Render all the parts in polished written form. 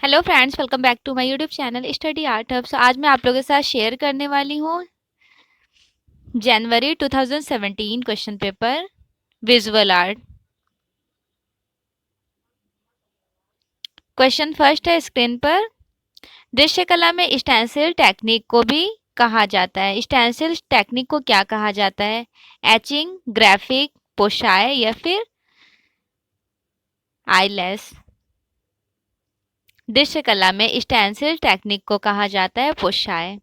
Hello friends, welcome back to my YouTube channel study art hub. आज मैं आप लोगों के साथ शेयर करने वाली हूँ जनवरी 2017 question paper visual art. Question first है स्क्रीन पर। दृश्य कला में स्टेंसिल टेक्निक को भी कहा जाता है। स्टेंसिल टेक्निक को क्या कहा जाता है? एचिंग, ग्राफिक, पोशाय या फिर आईलेस। दृश्य कला में स्टेंसिल टेक्निक को कहा जाता है पोशाय।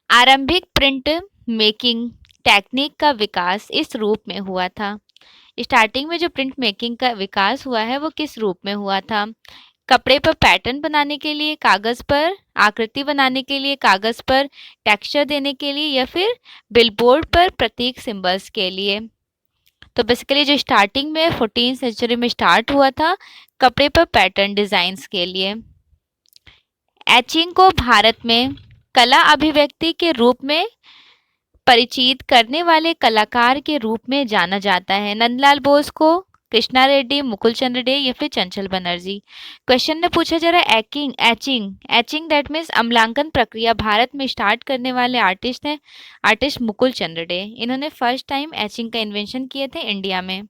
आरंभिक प्रिंट मेकिंग टेक्निक का विकास इस रूप में हुआ था। स्टार्टिंग में जो प्रिंट मेकिंग का विकास हुआ है वो किस रूप में हुआ था? कपड़े पर पैटर्न बनाने के लिए, कागज पर आकृति बनाने के लिए, कागज पर टेक्सचर देने के लिए या फिर बिलबोर्ड पर प्रतीक सिंबल्स के लिए। तो बेसिकली जो स्टार्टिंग में 14th सेंचुरी में स्टार्ट हुआ था कपड़े पर पैटर्न डिजाइन्स के लिए। एचिंग को भारत में कला अभिव्यक्ति के रूप में परिचित करने वाले कलाकार के रूप में जाना जाता है। नंदलाल बोस को, कृष्णा रेड्डी, मुकुल चंद्र डे या फिर चंचल बनर्जी। क्वेश्चन ने पूछा जा रहा है एचिंग एचिंग दैट मीन्स अम्लांकन प्रक्रिया भारत में स्टार्ट करने वाले आर्टिस्ट हैं आर्टिस्ट मुकुल चंद्र डे। इन्होंने फर्स्ट टाइम एचिंग का इन्वेंशन किए थे इंडिया में।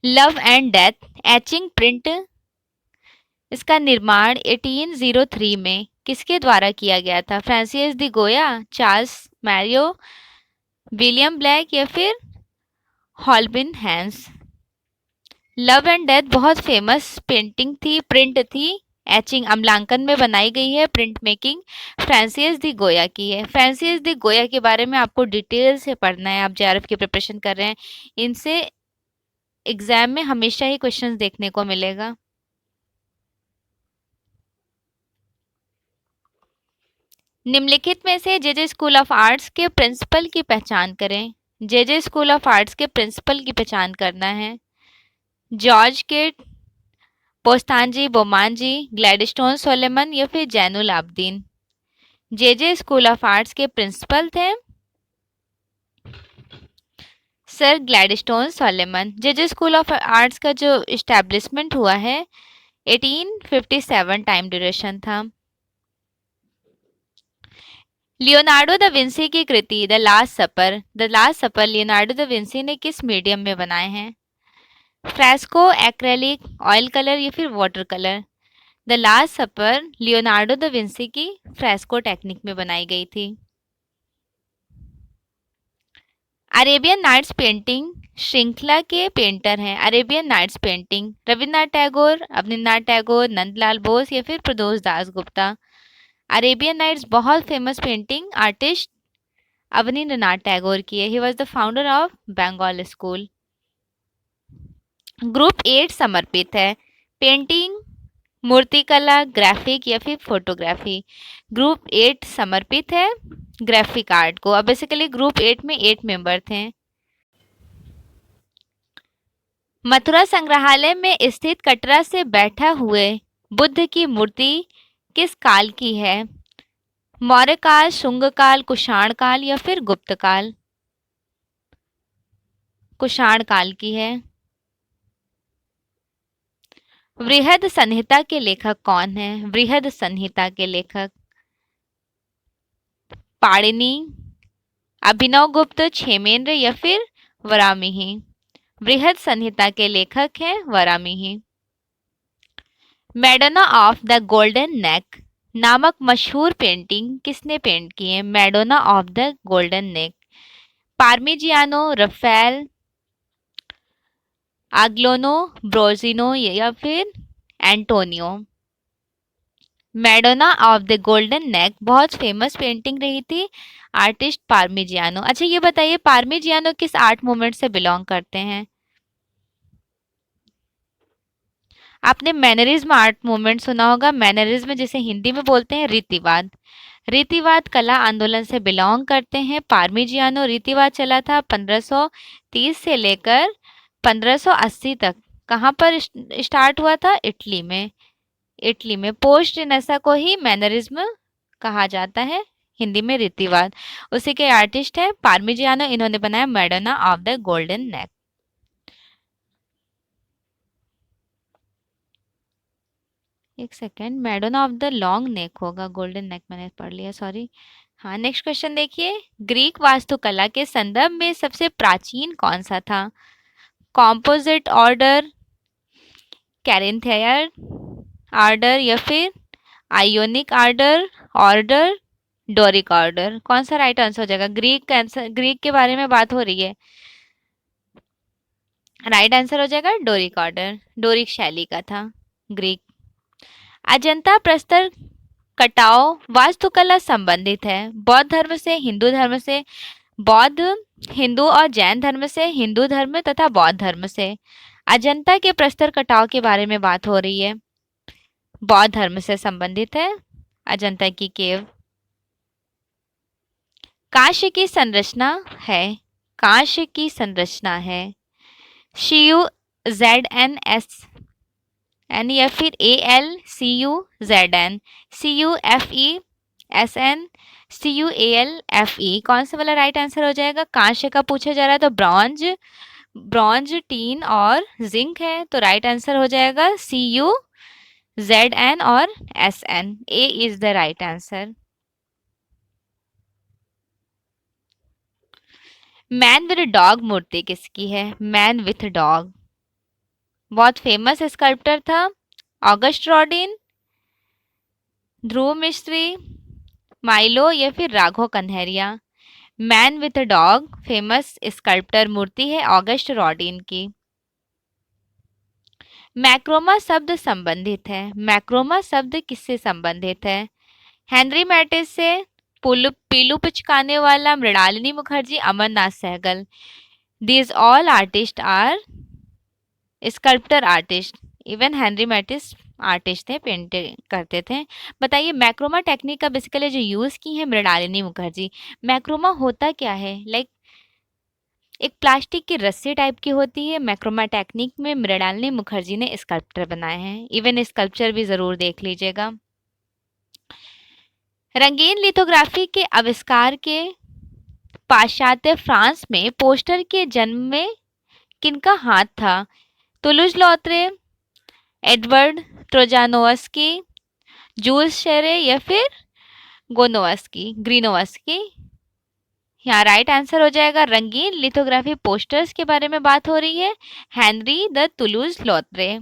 Love and death etching print, इसका निर्माण 1803 में किसके द्वारा किया गया था? फ्रांसिस दी गोया, चार्ल्स मैरियो, विलियम ब्लैक या फिर हॉलबिन हैंस। लव एंड डेथ बहुत फेमस पेंटिंग थी, प्रिंट थी। एचिंग अम्लांकन में बनाई गई है। प्रिंट मेकिंग फ्रांसिस दी गोया की है। फ्रांसिस दी गोया के बारे में आपको डिटेल से पढ़ना है। आप जेआरएफ की प्रिपरेशन कर रहे हैं, इनसे एग्जाम में हमेशा ही क्वेश्चंस देखने को मिलेगा। निम्नलिखित में से जेजे स्कूल ऑफ आर्ट्स के प्रिंसिपल की पहचान करें। जेजे स्कूल ऑफ आर्ट्स के प्रिंसिपल की पहचान करना है। George Kit, Pestonji Bomanji, Gladstone Solomon या फिर Zainul Abedin. JJ school of arts के प्रिंसिपल थे sir Gladstone Solomon. JJ school of arts का जो इस्टेब्लिशमेंट हुआ है 1857 टाइम ड्यूरेशन था। लियोनार्डो दा विंसी की कृति The last super Leonardo da Vinci ने किस मीडियम में बनाए हैं? फ्रेस्को, एक्रेलिक, ऑयल कलर या फिर water colour. The last super Leonardo da Vinci की फ्रेस्को टेक्निक में बनाई गई थी। अरेबियन नाइट्स पेंटिंग श्रृंखला के पेंटर हैं। Arabian Nights painting Rabindranath Tagore, Abanindranath Tagore, Nandalal Bose या फिर प्रदोष दास गुप्ता। अरेबियन नाइट्स बहुत famous painting artist Abanindranath Tagore की है। He was the founder of Bengal school. Group 8 समर्पित है। पेंटिंग, मूर्तिकला, ग्राफिक या फिर फोटोग्राफी। ग्रुप 8 समर्पित है ग्राफिक आर्ट को। अब बेसिकली ग्रुप 8 में 8 मेंबर थे। मथुरा संग्रहालय में स्थित कटरा से बैठा हुए बुद्ध की मूर्ति किस काल की है? मौर्य काल, शुंग काल, कुषाण काल या फिर गुप्त काल? कुषाण काल की है। वृहद संहिता के लेखक कौन है? वृहद संहिता के लेखक पाणिनि, अभिनव गुप्त, क्षेमेंद्र या फिर वरामिहि। वृहद संहिता के लेखक हैं वरामिहि। Madonna of the Golden Neck नामक मशहूर पेंटिंग किसने पेंट की है? Madonna of the Golden Neck Parmigianino, Raphael, आग्लोनो, ब्रोजिनो या फिर Antonio. Madonna of the Golden Neck बहुत फेमस पेंटिंग रही थी आर्टिस्ट पार्मिजियानो। अच्छा ये बताइए पार्मिजियानो किस आर्ट मूवमेंट से बिलोंग करते हैं? आपने मैनरिज्म आर्ट मूवमेंट सुना होगा। मैनरिज्म जिसे हिंदी में बोलते हैं रीतिवाद। रीतिवाद कला आंदोलन से बिलोंग करते हैं पार्मिजियानो। रीतिवाद चला था 1530 से लेकर 1580 तक। कहाँ पर स्टार्ट हुआ था? इटली में। इटली में पोस्ट नशा को ही मैनरिज्म कहा जाता है, हिंदी में रीतिवाद। उसी के आर्टिस्ट है पार्मिजियानो, इन्होंने बनाया मैडोना ऑफ द गोल्डन नेक। एक second, Madonna of the long neck होगा, गोल्डन नेक मैंने पढ़ लिया, सॉरी। हाँ, नेक्स्ट क्वेश्चन देखिए, ग्रीक वास्तुकला के संदर्भ में सबसे प्राचीन कौन सा था? कॉम्पोजिट ऑर्डर, कैरिंथियर ऑर्डर, या फिर ionic order, order, Doric order? कौन सा राइट आंसर हो जाएगा? ग्रीक आंसर, ग्रीक के बारे में बात हो रही है। राइट आंसर हो जाएगा डोरिक ऑर्डर, डोरिक शैली का था ग्रीक। अजंता प्रस्तर कटाव वास्तुकला संबंधित है बौद्ध धर्म से, हिंदू धर्म से, बौद्ध, हिंदू और जैन धर्म से, हिंदू धर्म तथा बौद्ध धर्म से। अजंता के प्रस्तर कटाव के बारे में बात हो रही है, बौद्ध धर्म से संबंधित है अजंता की केव। कांस्य की संरचना है, कांस्य की संरचना है CuZnS या फिर AlCuZn, CuFeSn, CuAlFe? कौन सा वाला राइट आंसर हो जाएगा? कांस्य का पूछा जा रहा है तो ब्रॉन्ज, ब्रॉन्ज, टीन और जिंक है, तो राइट आंसर हो जाएगा CuZn और Sn। A is the right answer. Man with dog मूर्ति किसकी है? मैन विथ डॉग बहुत फेमस स्कल्प्टर था, Auguste Rodin, Dhruv Mistry, Milo, या फिर Raghav Kaneria? Man with dog famous sculptor मूर्ति है ऑगस्ट रॉडिन की। मैक्रोमा शब्द संबंधित है, मैक्रोमा शब्द किससे संबंधित है? हेनरी मैटिस से, Piloo Pochkhanawala, Mrinalini Mukherjee, Amarnath Sehgal? These all artist are sculptor artist, even Henri Matisse artist थे, पेंटिंग करते थे। बताइए मैक्रोमा टेक्निक का बेसिकली जो यूज की है मृणालिनी मुखर्जी। मैक्रोमा होता क्या है? लाइक एक प्लास्टिक की रस्सी टाइप की होती है, मैक्रोमा टेक्निक में मृणालिनी मुखर्जी ने स्कल्प्टर बनाए हैं, इवन स्कल्पचर भी जरूर देख लीजिएगा। रंगीन लिथोग्राफी के आविष्कार के पाश्चात्य फ्रांस में पोस्टर के जन्म में किनका हाथ था? तुलुज लॉत्रे, एडवर्ड ट्रोजानोवस्की, जूल्स शेरे, या फिर गोनोवस्की, ग्रीनोवस्की? यहाँ राइट आंसर हो जाएगा रंगीन लिथोग्राफी पोस्टर्स के बारे में बात हो रही है, हेनरी द तुलूज लॉत्रे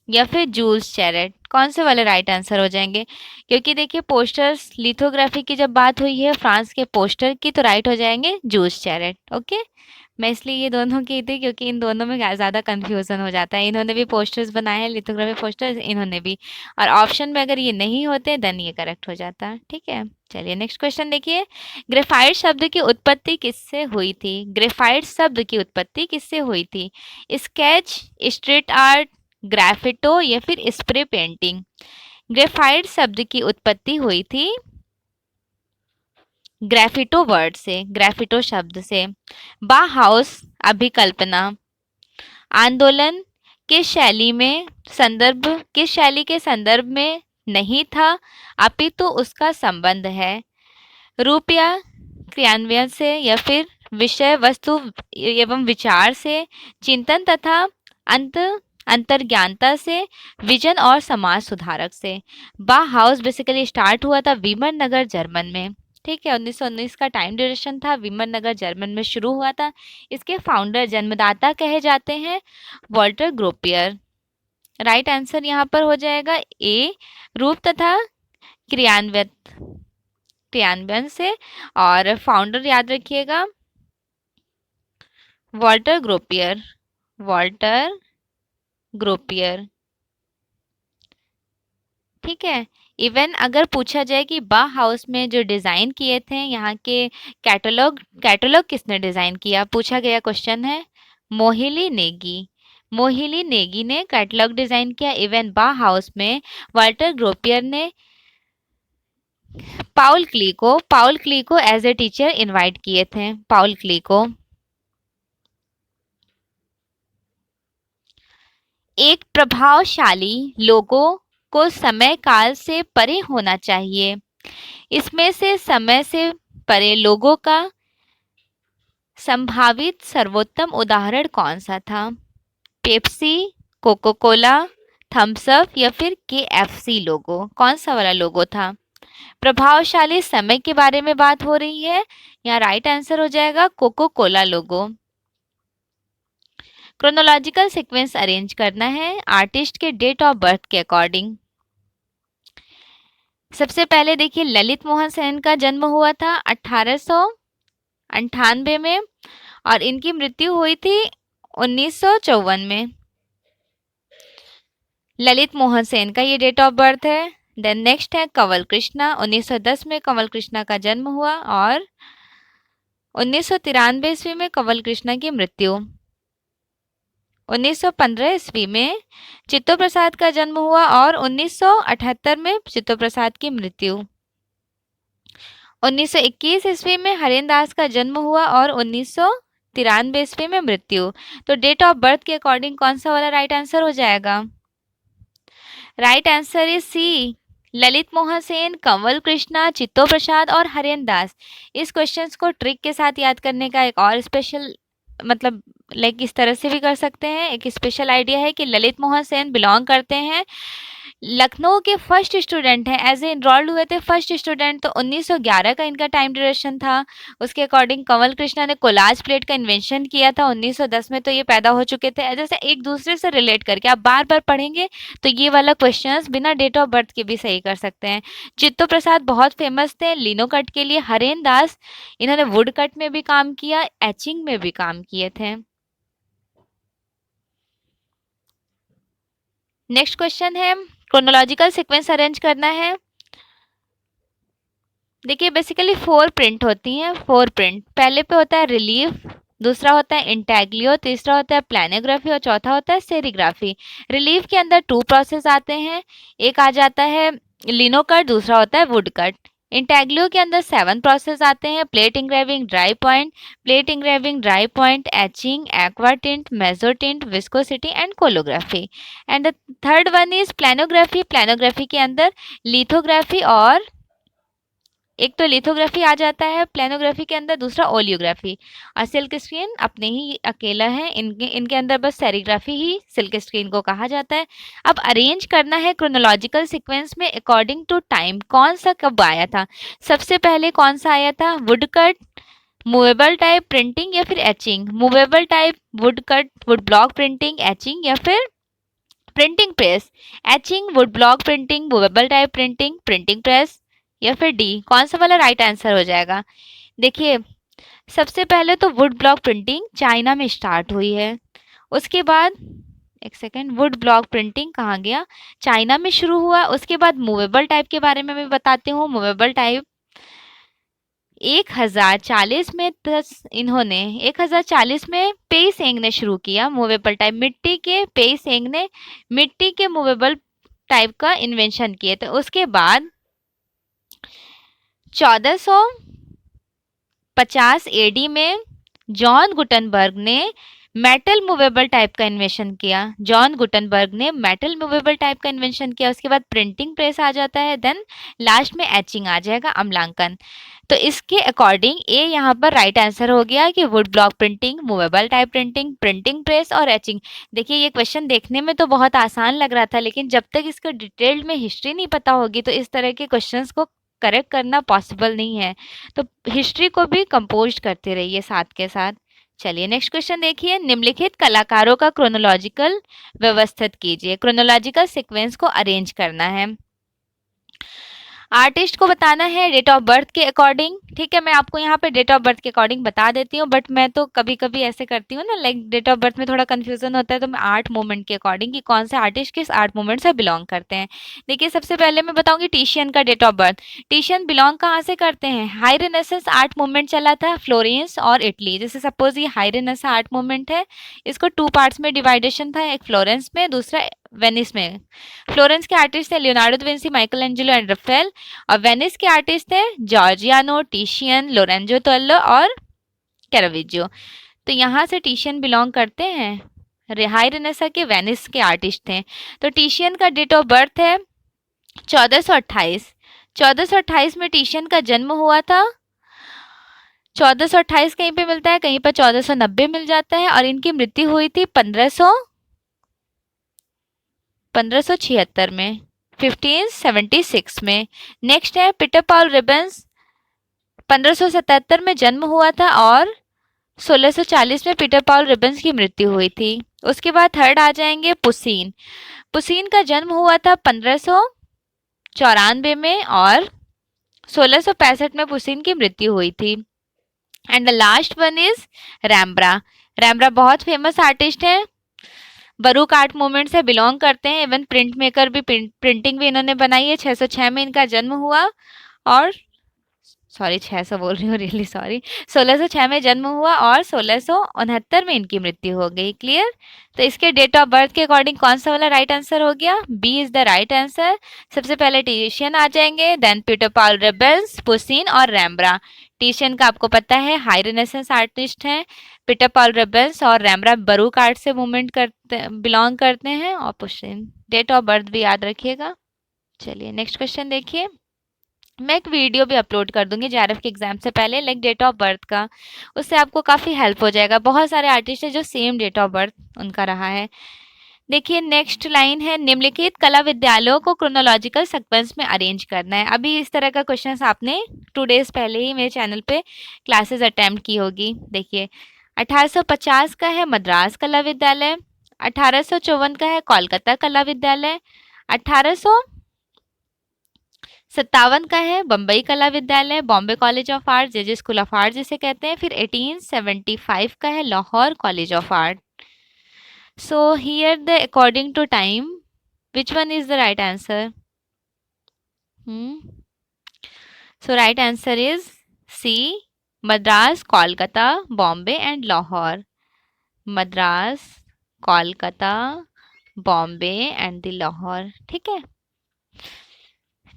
या फिर जूल्स चैरेट? कौन से वाले राइट आंसर हो जाएंगे? क्योंकि देखिए पोस्टर्स लिथोग्राफी की जब बात हुई है फ्रांस के पोस्टर की, तो राइट हो जाएंगे जूल्स चैरेट। ओके, मैं इसलिए ये दोनों की थी क्योंकि इन दोनों में ज़्यादा कंफ्यूजन हो जाता है। इन्होंने भी पोस्टर्स बनाए हैं, लिथोग्राफी पोस्टर्स इन्होंने भी, और ऑप्शन में अगर ये नहीं होते देन ये करेक्ट हो जाता। ठीक है, चलिए नेक्स्ट क्वेश्चन देखिए, ग्रेफाइट शब्द की उत्पत्ति किससे हुई थी? ग्रेफाइट शब्द की उत्पत्ति किससे हुई थी? स्केच, स्ट्रीट आर्ट, ग्राफिटो, या फिर स्प्रे पेंटिंग? ग्रेफाइट शब्द की उत्पत्ति हुई थी ग्राफिटो वर्ड से, ग्राफिटो शब्द से। बाहाउस अभिकल्पना आंदोलन किस शैली में संदर्भ, किस शैली के संदर्भ में नहीं था, अपितु तो उसका संबंध है? रूप या क्रियान्वयन से, या फिर विषय वस्तु एवं विचार से, चिंतन तथा अंत अंतर्ज्ञानता से, विजन और समाज सुधारक से? बाहाउस बेसिकली स्टार्ट हुआ था विमर नगर जर्मन में। ठीक है, 1919 का टाइम ड्यूरेशन था, विमर नगर जर्मन में शुरू हुआ था। इसके फाउंडर, जन्मदाता कहे जाते हैं वॉल्टर ग्रोपियर। राइट आंसर यहाँ पर हो जाएगा ए, रूप तथा क्रियान्वित, क्रियान्वयन से, और फाउंडर याद रखिएगा वॉल्टर ग्रोपियर, वॉल्टर ग्रोपियर। ठीक है, इवन अगर पूछा जाए कि बाहाउस में जो डिज़ाइन किए थे यहाँ के कैटलॉग, कैटलॉग किसने डिज़ाइन किया, पूछा गया क्वेश्चन है, मोहिली नेगी, मोहिली नेगी ने कैटलॉग डिज़ाइन किया। इवन बाहाउस में वाल्टर ग्रोपियर ने पाउल क्लीको एज ए टीचर इनवाइट किए थे, पाउल क्लीको। एक प्रभावशाली लोगो को समय काल से परे होना चाहिए। इसमें से समय से परे लोगों का संभावित सर्वोत्तम उदाहरण कौन सा था? Pepsi, coca cola, Thums Up या फिर केएफसी लोगो? कौन सा वाला लोगो था? प्रभावशाली समय के बारे में बात हो रही है। यहाँ राइट आंसर हो जाएगा कोको कोला लोगो। क्रोनोलॉजिकल सीक्वेंस अरेंज करना है आर्टिस्ट के डेट ऑफ बर्थ के अकॉर्डिंग। सबसे पहले देखिए ललित मोहन सेन का जन्म हुआ था 1898 में और इनकी मृत्यु हुई थी 1954 में। ललित मोहन सेन का ये डेट ऑफ बर्थ है। देन नेक्स्ट है कंवल कृष्णा, 1910 में कंवल कृष्णा का जन्म हुआ और 1993 ईस्वी में कंवल कृष्णा की मृत्यु। 1915 ईस्वी में चित्तो प्रसाद का जन्म हुआ और 1978 में चित्तो प्रसाद की मृत्यु। 1921 ईस्वी में हरेन दास का जन्म हुआ और 1993 ईस्वी में मृत्यु। तो डेट ऑफ बर्थ के अकॉर्डिंग कौन सा वाला राइट आंसर हो जाएगा? Right answer is C, Lalit Mohan Sen, Kanwal Krishna, Chitto Prasad और हरेन दास। इस क्वेश्चंस को ट्रिक के साथ याद करने का एक और स्पेशल मतलब लाइक इस तरह से भी कर सकते हैं। एक स्पेशल आइडिया है कि ललित मोहन सेन बिलोंग करते हैं लखनऊ के फर्स्ट स्टूडेंट हैं, एज ए इनरोल्ड हुए थे फर्स्ट स्टूडेंट, तो 1911 का इनका टाइम ड्यूरेशन था। उसके अकॉर्डिंग कंवल कृष्णा ने कोलाज प्लेट का इन्वेंशन किया था 1910 में, तो ये पैदा हो चुके थे। जैसे एक दूसरे से रिलेट करके आप बार बार पढ़ेंगे तो ये वाला क्वेश्चंस बिना डेट ऑफ बर्थ के भी सही कर सकते हैं। चित्तो प्रसाद बहुत फेमस थे लिनो कट के लिए। हरेन दास इन्होंने वुड कट में भी काम किया, एचिंग में भी काम किए थे। नेक्स्ट क्वेश्चन है क्रोनोलॉजिकल सीक्वेंस अरेंज करना है। देखिए बेसिकली 4 प्रिंट होती हैं। 4 प्रिंट, पहले पे होता है रिलीफ, दूसरा होता है इंटैग्लियो, तीसरा होता है प्लानोग्राफी और चौथा होता है सेरिग्राफी। रिलीफ के अंदर 2 प्रोसेस आते हैं, एक आ जाता है लिनो कट, दूसरा होता है वुड कट। इंटैग्लियो के अंदर 7 प्रोसेस आते हैं, plate engraving, dry point, plate engraving, dry point, etching, aquatint, mezzotint, viscosity and collography. And the third one is planography. Planography के अंदर लिथोग्राफी और एक तो लिथोग्राफी आ जाता है प्लानोग्राफी के अंदर, दूसरा ओलियोग्राफी। और सिल्क स्क्रीन अपने ही अकेला है, इनके अंदर बस सेरिग्राफी ही सिल्क स्क्रीन को कहा जाता है। अब अरेंज करना है क्रोनोलॉजिकल सीक्वेंस में अकॉर्डिंग टू टाइम, कौन सा कब आया था। सबसे पहले कौन सा आया था? Would cut, movable type printing या फिर etching. Movable type would cut, would block printing, etching या फिर printing press. Etching, would block printing, movable type printing, printing press या फिर डी। कौन सा वाला राइट आंसर हो जाएगा? देखिए सबसे पहले तो वुड ब्लॉक प्रिंटिंग चाइना में स्टार्ट हुई है। उसके बाद एक सेकेंड, वुड ब्लॉक प्रिंटिंग कहाँ गया? चाइना में शुरू हुआ। उसके बाद मूवेबल टाइप के बारे में मैं बताती हूँ। मूवेबल टाइप 1040 में इन्होंने 1040 में पेई सेंग ने शुरू किया मूवेबल टाइप। मिट्टी के पेई सेंग ने मिट्टी के मूवेबल टाइप का इन्वेंशन किए थे। उसके बाद 1450 एडी में जॉन गुटनबर्ग ने मेटल मूवेबल टाइप का इन्वेंशन किया। जॉन गुटनबर्ग ने मेटल मूवेबल टाइप का इन्वेंशन किया। उसके बाद प्रिंटिंग प्रेस आ जाता है, देन लास्ट में एचिंग आ जाएगा, अम्लांकन। तो इसके अकॉर्डिंग ए यहाँ पर राइट आंसर हो गया कि would block printing, movable type printing, printing press और एचिंग। देखिए ये क्वेश्चन देखने में तो बहुत आसान लग रहा था, लेकिन जब तक इसको डिटेल्ड में हिस्ट्री नहीं पता होगी तो इस तरह के क्वेश्चंस को करेक्ट करना पॉसिबल नहीं है। तो हिस्ट्री को भी कंपोज करते रहिए साथ के साथ। चलिए नेक्स्ट क्वेश्चन देखिए, निम्नलिखित कलाकारों का क्रोनोलॉजिकल व्यवस्थित कीजिए। क्रोनोलॉजिकल सीक्वेंस को अरेंज करना है, आर्टिस्ट को बताना है डेट ऑफ बर्थ के अकॉर्डिंग। ठीक है, मैं आपको यहाँ पे डेट ऑफ बर्थ के अकॉर्डिंग बता देती हूँ, बट मैं तो कभी कभी ऐसे करती हूँ ना, लाइक डेट ऑफ बर्थ में थोड़ा कंफ्यूजन होता है, तो मैं आर्ट मूवमेंट के अकॉर्डिंग कि कौन से आर्टिस्ट किस आर्ट मूवमेंट से बिलोंग करते हैं। देखिए सबसे पहले मैं बताऊंगी टिशियन का डेट ऑफ बर्थ। टिशियन बिलोंग कहाँ से करते हैं? हाई रेनेसेंस आर्ट मूवमेंट चला था फ्लोरेंस और इटली। जैसे सपोज ये हाई रेनेसेंस आर्ट मूवमेंट है, इसको 2 पार्ट्स में डिवाइडेशन था, एक फ्लोरेंस में, दूसरा वेनिस में। फ्लोरेंस के आर्टिस्ट थे Leonardo da Vinci, Michelangelo and Raphael, और वेनिस के आर्टिस्ट थे जॉर्जियानो, टिशियन, लोरेंजो तोल्लो और कैरावेज्जो। तो यहाँ से टिशियन बिलोंग करते हैं हाई रेनेसा के वेनिस के आर्टिस्ट थे। तो टिशियन का डेट ऑफ बर्थ है 1428। 1428 में टिशियन का जन्म हुआ था। 1428 कहीं पे मिलता है, कहीं पर 1490 मिल जाता है, और इनकी मृत्यु हुई थी 1576 में, 1576 में। नेक्स्ट है पीटर पॉल रिबन्स, 1577 में जन्म हुआ था और 1640 में पीटर पॉल रिबन्स की मृत्यु हुई थी। उसके बाद थर्ड आ जाएंगे पुसीन। पुसीन का जन्म हुआ था 1594 में और 1665 में पुसीन की मृत्यु हुई थी। And the last one is रैम्ब्रा। रैम्ब्रा बहुत फेमस आर्टिस्ट है, बरूक आर्ट मूवमेंट से बिलोंग करते हैं। इवन प्रिंट मेकर भी, प्रिंटिंग भी इन्होंने बनाई है। 606 में इनका जन्म हुआ और 600 बोल रही हूँ, रियली सॉरी, 1606 में जन्म हुआ और 1669 में इनकी मृत्यु हो गई। क्लियर? तो इसके डेट ऑफ बर्थ के अकॉर्डिंग कौन सा वाला राइट आंसर हो गया? B is the right answer. सबसे पहले टिशियन आ जाएंगे, then Peter Paul Rubens, Poussin और रैम्ब्रा। टिशियन का आपको पता है हाई रेनेसेंस आर्टिस्ट हैं। पीटर पॉल रिबन्स और रैम्ब्रा बरूक आर्ट से मूवमेंट करते, बिलोंग करते हैं। और पुसीन डेट ऑफ बर्थ भी याद रखिएगा। चलिए नेक्स्ट क्वेश्चन देखिए। मैं एक वीडियो भी अपलोड कर दूंगी जेआरएफ के एग्जाम से पहले, लाइक डेट ऑफ बर्थ का, उससे आपको काफ़ी हेल्प हो जाएगा। बहुत सारे आर्टिस्ट हैं जो सेम डेट ऑफ बर्थ उनका रहा है। देखिए नेक्स्ट लाइन है, निम्नलिखित कला विद्यालयों को क्रोनोलॉजिकल सीक्वेंस में अरेंज करना है। अभी इस तरह का क्वेश्चन आपने 2 डेज पहले ही मेरे चैनल पे क्लासेस अटेम्प्ट की होगी। देखिए 1850 का है मद्रास कला विद्यालय, 1854 का है कोलकाता कला विद्यालय, 1857 का है बम्बई कला विद्यालय, Bombay college of art, JJ school of art जिसे कहते हैं। फिर 1875 का है Lahore college of art. So here the according to time which one is the right answer? So right answer is C, Madras, Kolkata, Bombay and Lahore. Madras, Kolkata, Bombay and the Lahore. ठीक है,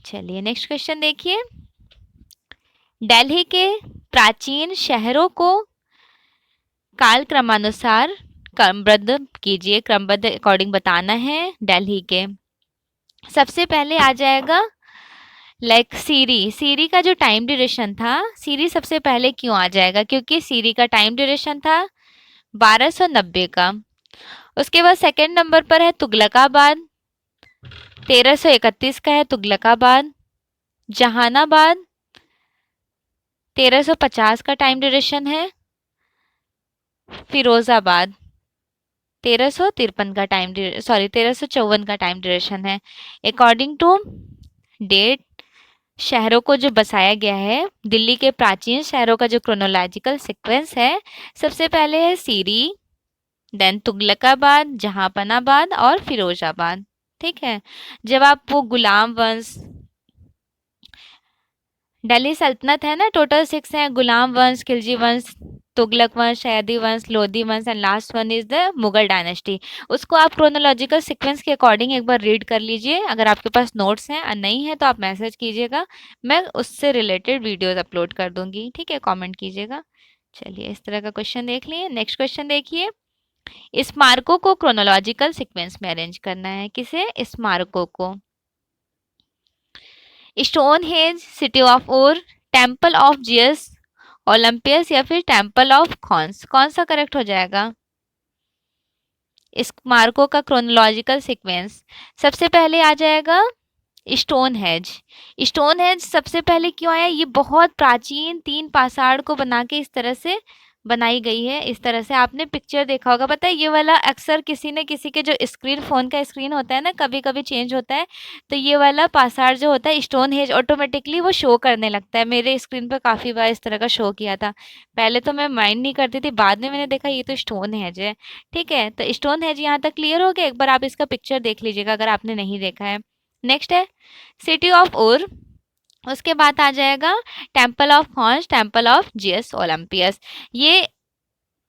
चलिए next question देखिए। दिल्ली के प्राचीन शहरों को कालक्रमानुसार क्रमबद्ध कीजिए। क्रमबद्ध अकॉर्डिंग बताना है दिल्ली के। सबसे पहले आ जाएगा लाइक सीरी। सीरी का जो टाइम ड्यूरेशन था, सीरी सबसे पहले क्यों आ जाएगा? क्योंकि सीरी का टाइम ड्यूरेशन था 1290 का। उसके बाद सेकंड नंबर पर है तुगलकाबाद, 1331 का है तुगलकाबाद। जहानाबाद 1350 का टाइम ड्यूरेशन है। फिरोजाबाद 1353 का टाइम, सॉरी 1354 का टाइम ड्यूरेशन है। अकॉर्डिंग टू डेट शहरों को जो बसाया गया है, दिल्ली के प्राचीन शहरों का जो क्रोनोलॉजिकल सीक्वेंस है, सबसे पहले है सीरी, देन तुगलकाबाद, जहांपनाबाद और फिरोजाबाद। ठीक है, जब आप वो गुलाम वंश, दिल्ली सल्तनत है ना, टोटल 6 हैं, गुलाम वंश, खिलजी वंश, तुगलक वंश, सैयदी वंश, लोधी वंश and last one is the Mughal dynasty. उसको आप क्रोनोलॉजिकल सीक्वेंस के अकॉर्डिंग एक बार रीड कर लीजिए। अगर आपके पास नोट्स हैं और नहीं है तो आप मैसेज कीजिएगा, मैं उससे रिलेटेड वीडियोस अपलोड कर दूंगी। ठीक है, कमेंट कीजिएगा। चलिए इस तरह का क्वेश्चन देख लिए। नेक्स्ट क्वेश्चन देखिए। स्मारकों को क्रोनोलॉजिकल सीक्वेंस में अरेंज करना है। किसे? स्मारकों को। Stonehenge, city of Ur, temple of Zeus, Olympius या फिर टेम्पल ऑफ खॉन्स, कौन सा करेक्ट हो जाएगा? स्मारकों का क्रोनोलॉजिकल सीक्वेंस सबसे पहले आ जाएगा स्टोनहेंज। स्टोनहेंज सबसे पहले क्यों आया? ये बहुत प्राचीन 3 पाषाण को बना के इस तरह से बनाई गई है। इस तरह से आपने पिक्चर देखा होगा, पता है ये वाला अक्सर किसी न किसी के जो स्क्रीन, फ़ोन का स्क्रीन होता है ना, कभी कभी चेंज होता है, तो ये वाला पाषाण जो होता है स्टोनहेंज ऑटोमेटिकली वो शो करने लगता है। मेरे स्क्रीन पर काफ़ी बार इस तरह का शो किया था। पहले तो मैं माइंड नहीं करती थी, बाद में मैंने देखा ये तो स्टोनहेंज है। ठीक है, तो स्टोनहेंज यहाँ तक क्लियर हो गया। एक बार आप इसका पिक्चर देख लीजिएगा अगर आपने नहीं देखा है। नेक्स्ट है सिटी ऑफ ओर। उसके बाद आ जाएगा temple of Khons, temple of Zeus, Olympius. ये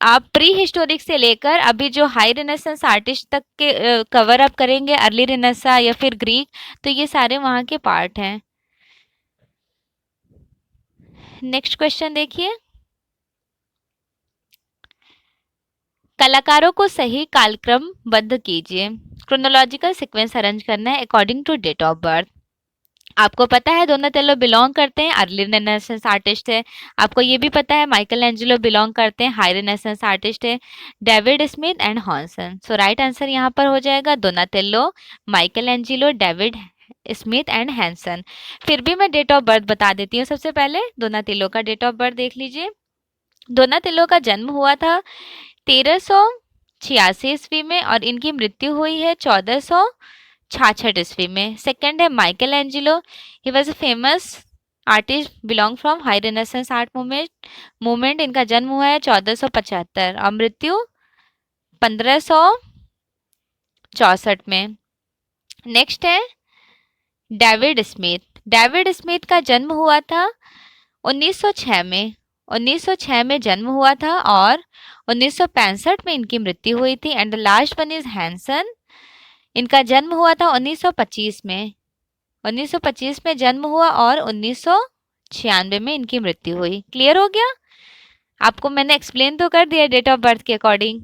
आप प्री हिस्टोरिक से लेकर अभी जो हाई रेनेसेंस आर्टिस्ट तक के कवर अप करेंगे, अर्ली रेनेसा या फिर ग्रीक, तो ये सारे वहाँ के पार्ट हैं। नेक्स्ट क्वेश्चन देखिए। कलाकारों को सही कालक्रमबद्ध कीजिए। क्रोनोलॉजिकल सीक्वेंस अरेंज करना है according to date of birth. आपको पता है डोनाटेलो बिलोंग करते हैं अर्ली रेनेसांस आर्टिस्ट है। आपको ये भी पता है माइकल एंजेलो बिलोंग करते हैं हाई रेनेसांस आर्टिस्ट है। David Smith and Hanson. So right answer यहाँ पर हो जाएगा Donatello, Michelangelo, David Smith and Hanson. फिर भी मैं डेट ऑफ बर्थ बता देती हूँ। सबसे पहले डोनाटेलो का डेट ऑफ बर्थ देख लीजिए। डोनाटेलो का जन्म हुआ था 1386 ईस्वी में और इनकी मृत्यु हुई है 1466 ईस्वी में। सेकंड है Michael Angelo. He was a famous artist belong from high renaissance art movement. इनका जन्म हुआ है 1475 और मृत्यु 1564 में। नेक्स्ट है डेविड स्मिथ। डेविड स्मिथ का जन्म हुआ था 1906 में। 1906 में जन्म हुआ था और 1965 में इनकी मृत्यु हुई थी। And the last one is Hanson. इनका जन्म हुआ था 1925 में। 1925 में जन्म हुआ और 1996 में इनकी मृत्यु हुई। क्लियर हो गया? आपको मैंने एक्सप्लेन तो कर दिया डेट ऑफ बर्थ के अकॉर्डिंग,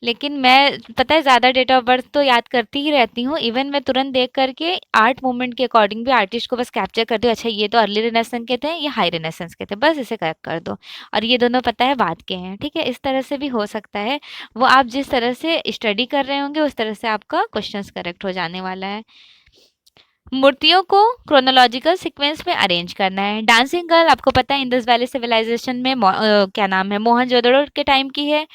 लेकिन मैं पता है ज़्यादा डेट ऑफ बर्थ तो याद करती ही रहती हूँ। इवन मैं तुरंत देख करके आर्ट मूवमेंट के अकॉर्डिंग भी आर्टिस्ट को बस कैप्चर कर दो। अच्छा ये तो अर्ली रेनेसेंस के थे, ये हाई रेनेसेंस के थे, बस इसे करेक्ट कर दो। और ये दोनों पता है बाद के हैं। ठीक है, इस तरह से भी हो सकता है। वो आप जिस तरह से स्टडी कर रहे होंगे उस तरह से आपका क्वेश्चन करेक्ट हो जाने वाला है। मूर्तियों को क्रोनोलॉजिकल सीक्वेंस में अरेंज करना है। डांसिंग गर्ल आपको पता है इंडस वैली सिविलाइजेशन में क्या नाम है, मोहनजोदड़ो के टाइम की है।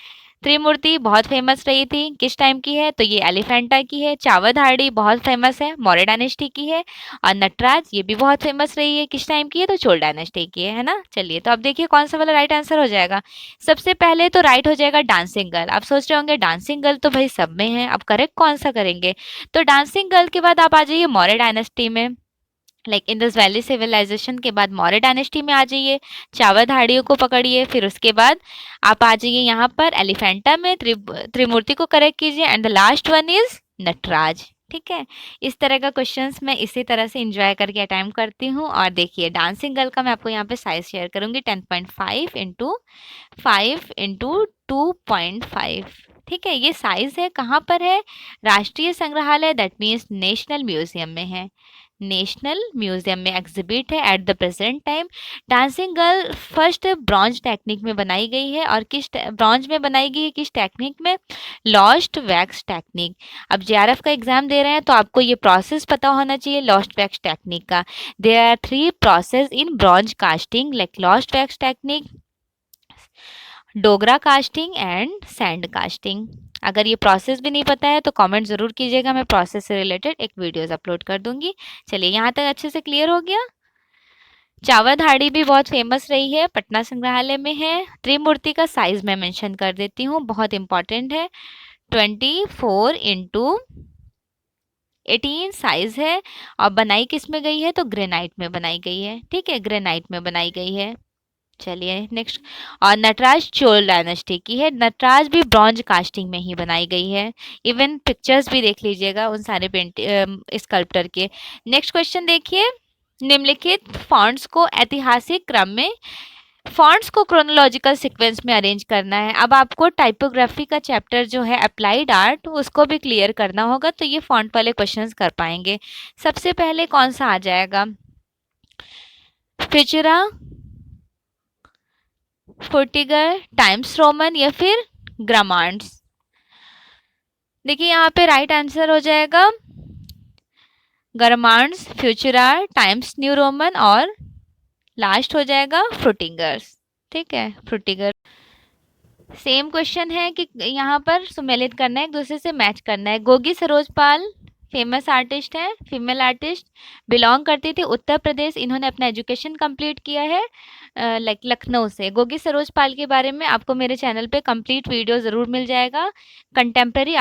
त्रिमूर्ति बहुत फेमस रही थी, किस टाइम की है? तो ये एलिफेंटा की है। चावधाड़ी बहुत फेमस है, मौर्य डायनेस्टी की है। और नटराज ये भी बहुत फेमस रही है, किस टाइम की है? तो चोल डायनेस्टी की है ना। चलिए तो अब देखिए कौन सा वाला राइट आंसर हो जाएगा। सबसे पहले तो राइट हो जाएगा डांसिंग गर्ल। आप सोच रहे होंगे डांसिंग गर्ल तो भाई सब में है, अब करेक्ट कौन सा करेंगे? तो डांसिंग गर्ल के बाद आप आ जाइए मौर्य डायनेस्टी में। लाइक इंडस वैली सिविलाइजेशन के बाद मौर्य डायनेस्टी में आ जाइए, चावधाड़ियों को पकड़िए। फिर उसके बाद आप आ जाइए यहाँ पर एलिफेंटा में, त्रिमूर्ति को करेक्ट कीजिए। And the last one is Nataraj. ठीक है, इस तरह का क्वेश्चंस मैं इसी तरह से इंजॉय करके अटेम्प्ट करती हूँ। और देखिए डांसिंग गर्ल का मैं आपको यहाँ पे साइज शेयर करूंगी 10.5 इंटू 5 इंटू 2.5। ठीक है, ये साइज है कहाँ पर है? राष्ट्रीय संग्रहालय, दैट मीन्स नेशनल म्यूजियम में है। नेशनल म्यूजियम में एग्जिबिट है at the present time. Dancing girl first bronze technique में बनाई गई है। और किस ब्रॉन्ज में बनाई गई है, किस टेक्निक में? Lost wax technique. अब जेआरएफ का एग्जाम दे रहे हैं तो आपको ये प्रोसेस पता होना चाहिए लॉस्ट वैक्स टेक्निक का। There are 3 process in bronze casting, like lost wax technique, Dokra casting and sand casting. अगर ये प्रोसेस भी नहीं पता है तो कमेंट ज़रूर कीजिएगा, मैं प्रोसेस से रिलेटेड एक वीडियोस अपलोड कर दूंगी। चलिए यहाँ तक अच्छे से क्लियर हो गया। चावधाड़ी भी बहुत फेमस रही है, पटना संग्रहालय में है। त्रिमूर्ति का साइज मैं मेंशन कर देती हूँ, बहुत इंपॉर्टेंट है। 24 इंटू 18 साइज है। और बनाई किस में गई है? तो ग्रेनाइट में बनाई गई है। ठीक है, ग्रेनाइट में बनाई गई है। चलिए नेक्स्ट। और नटराज चोल डायनेस्टी की है। नटराज भी ब्रॉन्ज कास्टिंग में ही बनाई गई है। इवन पिक्चर्स भी देख लीजिएगा उन सारे स्कल्प्टर के। नेक्स्ट क्वेश्चन देखिए, निम्नलिखित फॉन्ट्स को ऐतिहासिक क्रम में, फॉन्ट्स को क्रोनोलॉजिकल सीक्वेंस में अरेंज करना है। अब आपको टाइपोग्राफी का चैप्टर जो है अप्लाइड आर्ट उसको भी क्लियर करना होगा, तो ये फॉन्ट वाले क्वेश्चंस कर पाएंगे। सबसे पहले कौन सा आ जाएगा? फिचरा, फोर्टिगर, टाइम्स रोमन या फिर ग्रामांड्स? देखिए यहाँ पे राइट आंसर हो जाएगा ग्रामांड्स, फ्यूचरा, टाइम्स न्यू रोमन और लास्ट हो जाएगा फ्रूटिंगर्स। ठीक है, फ्रूटिगर। सेम क्वेश्चन है कि यहाँ पर सुमेलित करना है, एक दूसरे से मैच करना है। गोगी सरोज पाल फेमस आर्टिस्ट है, फीमेल आर्टिस्ट, बिलोंग करती थी उत्तर प्रदेश। इन्होंने अपना एजुकेशन कंप्लीट किया है लाइक लखनऊ से। गोगी सरोज पाल के बारे में आपको मेरे चैनल पे कंप्लीट वीडियो ज़रूर मिल जाएगा। कंटेम्प्रेरी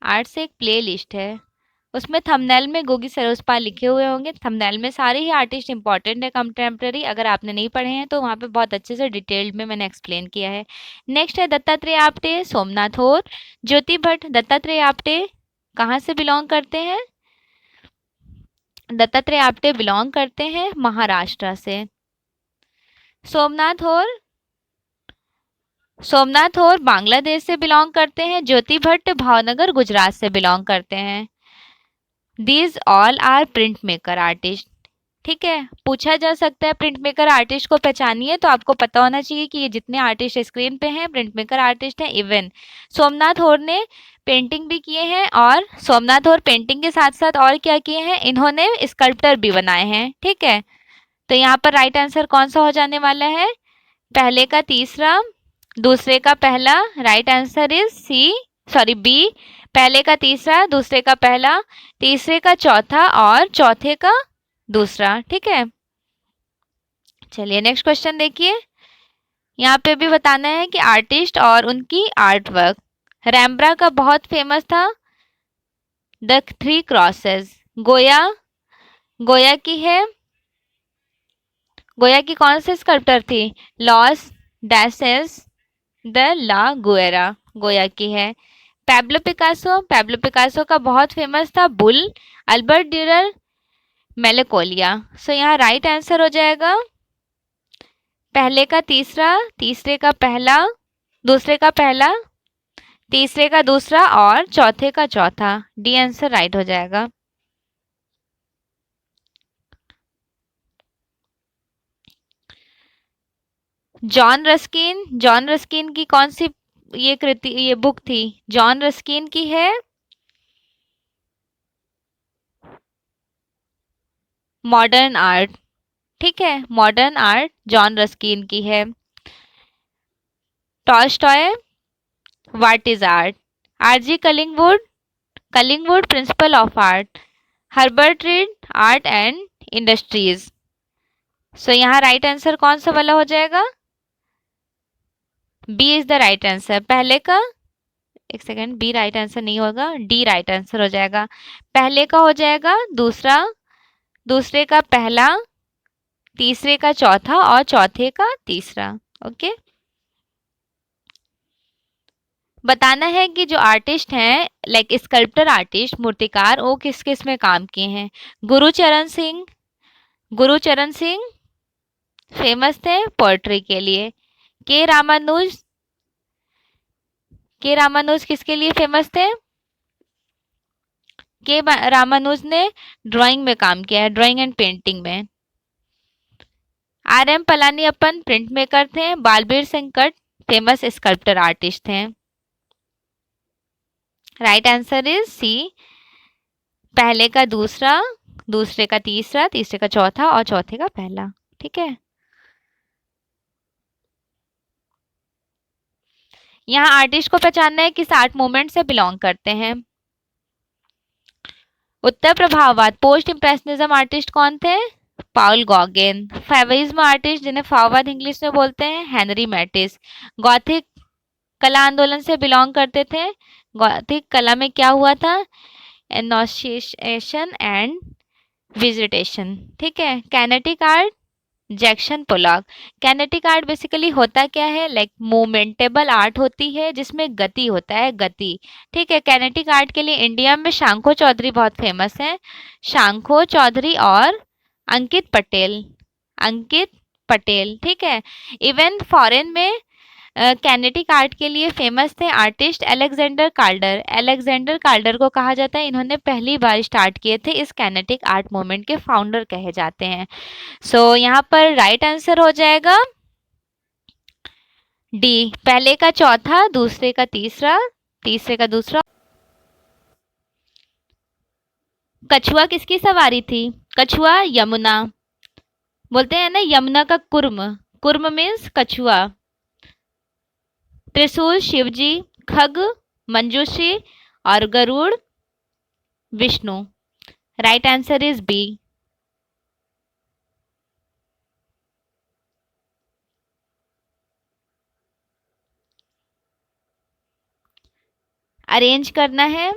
आर्ट से एक प्ले लिस्ट है, उसमें थंबनेल में गोगी सरोज पाल लिखे हुए होंगे। थंबनेल में सारे ही आर्टिस्ट इंपॉर्टेंट है कंटेम्प्रेरी, अगर आपने नहीं पढ़े हैं तो वहाँ पे बहुत अच्छे से डिटेल्ड में मैंने एक्सप्लेन किया है। नेक्स्ट है दत्तात्रेय आप्टे, सोमनाथ और ज्योति भट्ट। दत्तात्रेय आप्टे कहाँ से बिलोंग करते हैं? दत्तात्रेय आप्टे बिलोंग करते हैं महाराष्ट्र से। सोमनाथ और बांग्लादेश से बिलोंग करते हैं। ज्योति भट्ट भावनगर गुजरात से बिलोंग करते हैं। These all are print maker artist. ठीक है, पूछा जा सकता है प्रिंट मेकर आर्टिस्ट को पहचानिए, तो आपको पता होना चाहिए कि ये जितने आर्टिस्ट स्क्रीन पे हैं प्रिंट मेकर आर्टिस्ट हैं। इवन सोमनाथ होर ने पेंटिंग भी किए हैं, और सोमनाथ होर पेंटिंग के साथ साथ और क्या किए हैं, इन्होंने स्कल्प्टर भी बनाए हैं। ठीक है, तो यहाँ पर राइट आंसर कौन सा हो जाने वाला है, पहले का तीसरा, दूसरे का पहला। Right answer is C, sorry B, पहले का तीसरा, दूसरे का पहला, तीसरे का चौथा और चौथे का दूसरा। ठीक है, चलिए नेक्स्ट क्वेश्चन देखिए। यहाँ पे भी बताना है कि आर्टिस्ट और उनकी आर्ट वर्क। रैम्ब्रा का बहुत फेमस था द थ्री क्रॉसेस। गोया, गोया की है, गोया की कौन सी स्कल्प्टर थी, लॉस डैसेस द ला गुएरा, गोया की है। पैब्लो पिकासो, पैब्लो पिकासो का बहुत फेमस था bull. Albrecht Durer Melencolia. So यहाँ राइट आंसर हो जाएगा पहले का तीसरा, तीसरे का पहला, दूसरे का पहला, तीसरे का दूसरा और चौथे का चौथा। डी आंसर राइट हो जाएगा। जॉन रस्किन, जॉन रस्किन की कौन सी ये कृति, ये बुक थी, जॉन रस्किन की है मॉडर्न आर्ट। ठीक है, मॉडर्न आर्ट जॉन रस्किन की है। Tolstoy What Is Art. RG Collingwood, Collingwood Principles of Art. Herbert Read Art and Industries. So यहाँ राइट आंसर कौन सा वाला हो जाएगा, B is the right answer. पहले का, एक सेकेंड, बी राइट आंसर नहीं होगा, डी राइट आंसर हो जाएगा। पहले का हो जाएगा दूसरा, दूसरे का पहला, तीसरे का चौथा और चौथे का तीसरा। ओके, बताना है कि जो आर्टिस्ट हैं लाइक स्कल्प्टर आर्टिस्ट, मूर्तिकार, वो किस किस में काम किए हैं। गुरुचरण सिंह, गुरुचरण सिंह फेमस थे पोएट्री के लिए। के रामानुज, के रामानुज किसके लिए फेमस थे, के रामानुज ने ड्राइंग में काम किया है, ड्राइंग एंड पेंटिंग में। आर एम पलानी अपन प्रिंट मेकर थे। बालबीर संकट फेमस स्कल्प्टर आर्टिस्ट थे। राइट आंसर इज सी, पहले का दूसरा, दूसरे का तीसरा, तीसरे का चौथा और चौथे का पहला। ठीक है, यहाँ आर्टिस्ट को पहचानना है किस आर्ट मूवमेंट से बिलोंग करते हैं। उत्तर प्रभाववाद, पोस्ट इम्प्रेशनिज्म आर्टिस्ट कौन थे, पाउल गॉगेन। फेविज्म आर्टिस्ट जिन्हें फाववाद इंग्लिश में बोलते हैं, हेनरी मैटिस। गॉथिक कला आंदोलन से बिलोंग करते थे। गॉथिक कला में क्या हुआ था, एनोसिएशन एंड विजिटेशन। ठीक है, kinetic art Jackson Pollock. Kinetic art basically होता क्या है, लाइक मूवमेंटेबल आर्ट होती है जिसमें गति होता है, गति। ठीक है, कैनेटिक आर्ट के लिए इंडिया में शांखो चौधरी बहुत फेमस है, शांखो चौधरी और अंकित पटेल, अंकित पटेल। ठीक है, इवन फॉरेन में कैनेटिक आर्ट के लिए फेमस थे आर्टिस्ट अलेक्जेंडर कार्डर। अलेक्जेंडर कार्डर को कहा जाता है, इन्होंने पहली बार स्टार्ट किए थे, इस कैनेटिक आर्ट मूवमेंट के फाउंडर कहे जाते हैं। सो यहाँ पर राइट आंसर हो जाएगा डी, पहले का चौथा, दूसरे का तीसरा, तीसरे का दूसरा। कछुआ किसकी सवारी थी, कछुआ यमुना, बोलते हैं ना यमुना का कुर्म, कुर्म मीन्स कछुआ। त्रिशूल शिवजी, खग मंजूश्री और Garuda Vishnu. Right answer is B. Arrange करना है।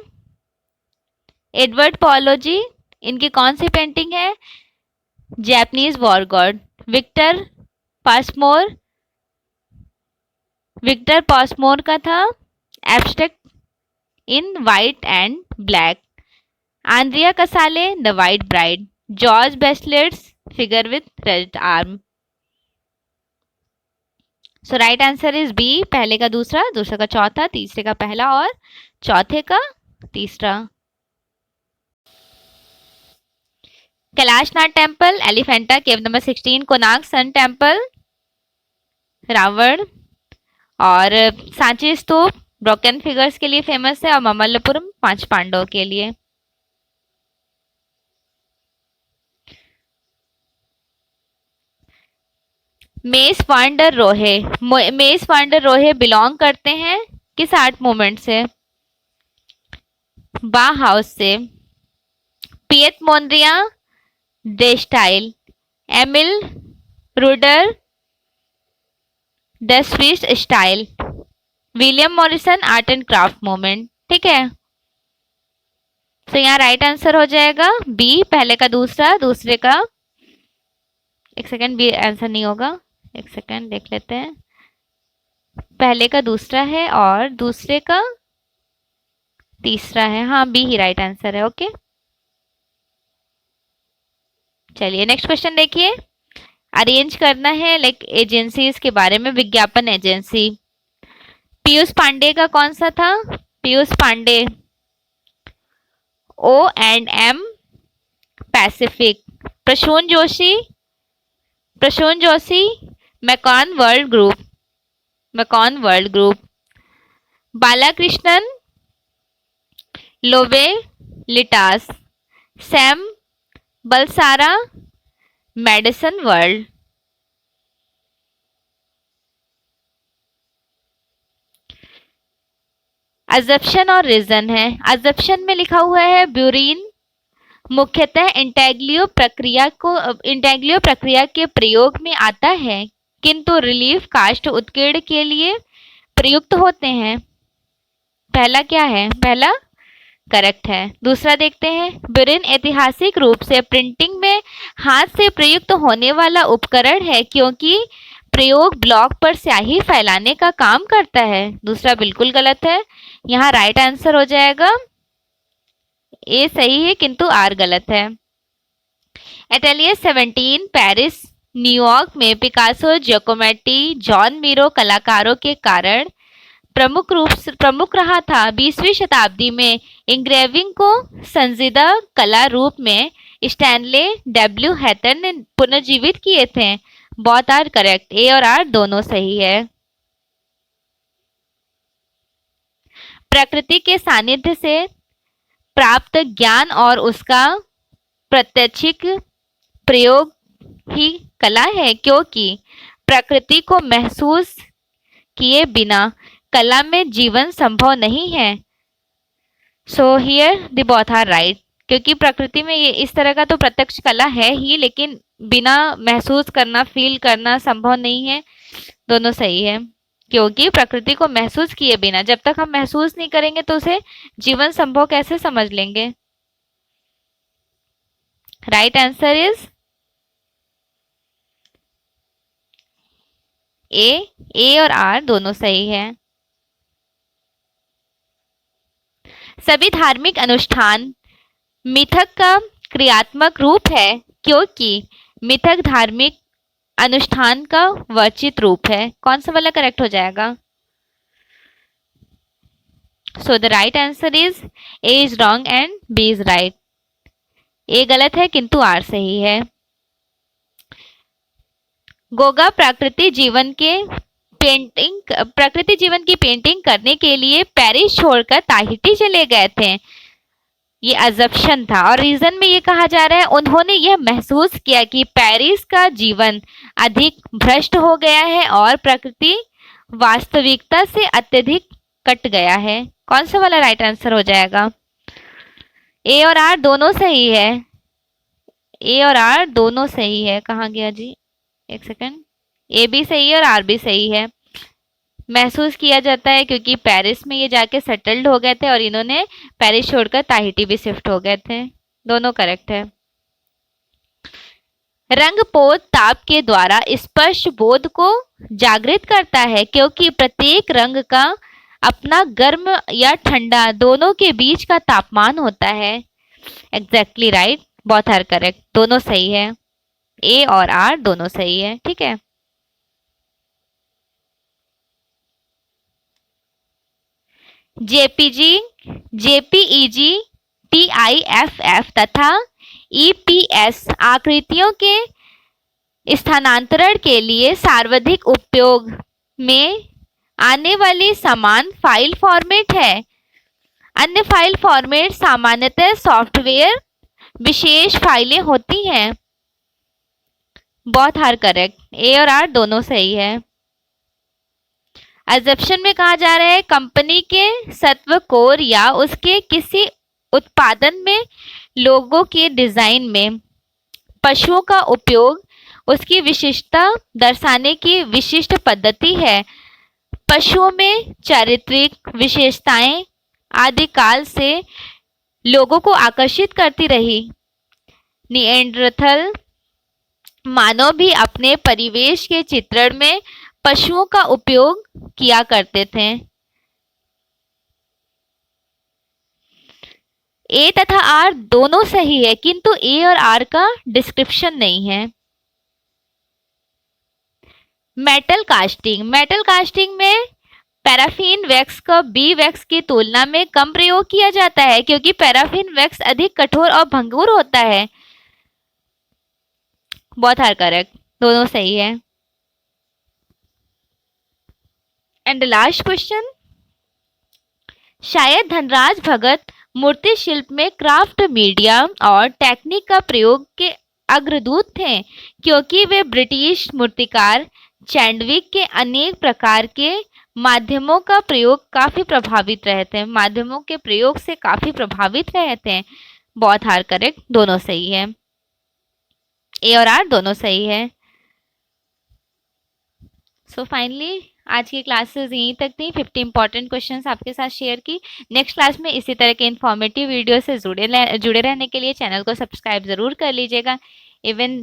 एडवर्ड पॉलोजी, इनकी कौन सी पेंटिंग है, Japanese War God. Victor Pasmore, Victor Pasmore का था Abstract in White and Black. Andrea Casale The White Bride. Georg Baselitz Figure with Red Arm. So right answer is B, पहले का दूसरा, दूसरे का चौथा, तीसरे का पहला और चौथे का तीसरा। Kailashnath temple, Elephanta cave number 16, Konark sun temple, Ravana, और सांची स्तूप ब्रोकन फिगर्स के लिए फेमस है, और ममल्लपुरम 5 पांडवों के लिए। मेस वांडर रोहे, मेस वांडर रोहे बिलोंग करते हैं किस आर्ट मूवमेंट से? बा हाउस से। Piet Mondrian De Stijl, Emil Ruder the Swiss style, William Morrison art and craft movement. ठीक है, तो यहाँ राइट आंसर हो जाएगा बी, पहले का दूसरा, दूसरे का, एक सेकेंड, बी आंसर नहीं होगा, एक सेकेंड देख लेते हैं। पहले का दूसरा है और दूसरे का तीसरा है। हाँ, बी ही राइट आंसर है। ओके, चलिए नेक्स्ट क्वेश्चन देखिए। अरेंज करना है लाइक एजेंसीज के बारे में, विज्ञापन एजेंसी। पीयूष पांडे का कौन सा था? Piyush Pandey O&M Pacific, Prasoon Joshi McCann World Group, Balakrishnan Lowe Lintas, Sam Balsara Madison World. Assumption और रीजन है। अजप्शन में लिखा हुआ है ब्यूरीन मुख्यतः इंटेग्लियो प्रक्रिया के प्रयोग में आता है, किंतु रिलीफ कास्ट उत्कीर्ण के लिए प्रयुक्त होते हैं। पहला क्या है? पहला करेक्ट है। दूसरा देखते हैं, ब्यूरीन ऐतिहासिक रूप से प्रिंटिंग में हाथ से प्रयुक्त होने वाला उपकरण है, क्योंकि प्रयोग ब्लॉक पर स्याही फैलाने का काम करता है। दूसरा बिल्कुल गलत है। यहाँ राइट आंसर हो जाएगा ए सही है, किंतु आर गलत है। एटेलियर 17 पेरिस न्यूयॉर्क में पिकासो, जियोकोमेटी, जॉन मीरो कलाकारों के कारण प्रमुख रहा था। 20वीं शताब्दी में इंग्रेविंग को संजीदा कला रूप में स्टैनले डब्ल्यू हैथन ने पुनर्जीवित किए थे। बोथ आर करेक्ट, ए और आर दोनों सही है। प्रकृति के सानिध्य से प्राप्त ज्ञान और उसका प्रत्यक्षिक प्रयोग ही कला है, क्योंकि प्रकृति को महसूस किए बिना कला में जीवन संभव नहीं है। So here the both are right, क्योंकि प्रकृति में ये इस तरह का तो प्रत्यक्ष कला है ही, लेकिन बिना महसूस करना, फील करना संभव नहीं है। दोनों सही है, क्योंकि प्रकृति को महसूस किए बिना, जब तक हम महसूस नहीं करेंगे तो उसे जीवन संभव कैसे समझ लेंगे। राइट आंसर इज ए और आर दोनों सही है। सभी धार्मिक अनुष्ठान मिथक का क्रियात्मक रूप है, क्योंकि मिथक धार्मिक अनुष्ठान का वर्चित रूप है। कौन सा वाला करेक्ट हो जाएगा? So the right answer is A is wrong and B is right. A गलत है, किंतु आर सही है। गोगा प्रकृति जीवन की पेंटिंग करने के लिए पेरिस छोड़कर ताहिती चले गए थे। ये अजप्शन था, और रीजन में ये कहा जा रहा है उन्होंने यह महसूस किया कि पेरिस का जीवन अधिक भ्रष्ट हो गया है और प्रकृति वास्तविकता से अत्यधिक कट गया है। कौन सा वाला राइट आंसर हो जाएगा? ए और आर दोनों सही है। ए और आर दोनों सही है। कहाँ गया जी? एक सेकंड। ए भी सही है और आर भी सही है। महसूस किया जाता है क्योंकि पेरिस में ये जाके सेटल्ड हो गए थे और इन्होंने पेरिस छोड़कर ताहिती भी शिफ्ट हो गए थे। दोनों करेक्ट है। रंगपोत ताप के द्वारा स्पर्श बोध को जागृत करता है, क्योंकि प्रत्येक रंग का अपना गर्म या ठंडा दोनों के बीच का तापमान होता है। Exactly right, both are correct, दोनों सही है। ए और आर दोनों सही है। ठीक है, जेपीजी, जेपीईजी, टीआईएफएफ तथा ईपीएस आकृतियों के स्थानांतरण के लिए सर्वाधिक उपयोग में आने वाली समान फाइल फॉर्मेट है। अन्य फाइल फॉर्मेट सामान्यतः सॉफ्टवेयर विशेष फाइलें होती हैं। बहुत हार करेक्ट, ए और आर दोनों सही है। अजप्शन में कहा जा रहा है कंपनी के सत्व कोर या उसके किसी उत्पादन में लोगों के डिजाइन में पशुओं का उपयोग उसकी विशिष्टता दर्शाने की विशिष्ट पद्धति है। पशुओं में चारित्रिक विशेषताएं आदिकाल से लोगों को आकर्षित करती रही। निएंडरथल मानव भी अपने परिवेश के चित्रण में पशुओं का उपयोग किया करते थे। ए तथा आर दोनों सही है, किंतु ए और आर का डिस्क्रिप्शन नहीं है। मेटल कास्टिंग, मेटल कास्टिंग में पैराफिन वैक्स का बी वैक्स की तुलना में कम प्रयोग किया जाता है क्योंकि पैराफिन वैक्स अधिक कठोर और भंगुर होता है। बहुत हार करेक्ट, दोनों सही है। एंड लास्ट क्वेश्चन, शायद धनराज भगत मूर्ति शिल्प में क्राफ्ट मीडिया और टेक्निक का प्रयोग के अग्रदूत थे क्योंकि वे ब्रिटिश मूर्तिकार चैंडविक के अनेक प्रकार के माध्यमों का प्रयोग काफी प्रभावित रहे थे, माध्यमों के प्रयोग से काफी प्रभावित रहे थे। बहुत हार करेक्ट, दोनों सही है। ए और आर दोनों सही है। सो फाइनली आज की क्लासेस यहीं तक थी। 50 इंपॉर्टेंट क्वेश्चंस आपके साथ शेयर की। नेक्स्ट क्लास में इसी तरह के इन्फॉर्मेटिव वीडियो से जुड़े रहने के लिए चैनल को सब्सक्राइब जरूर कर लीजिएगा। इवन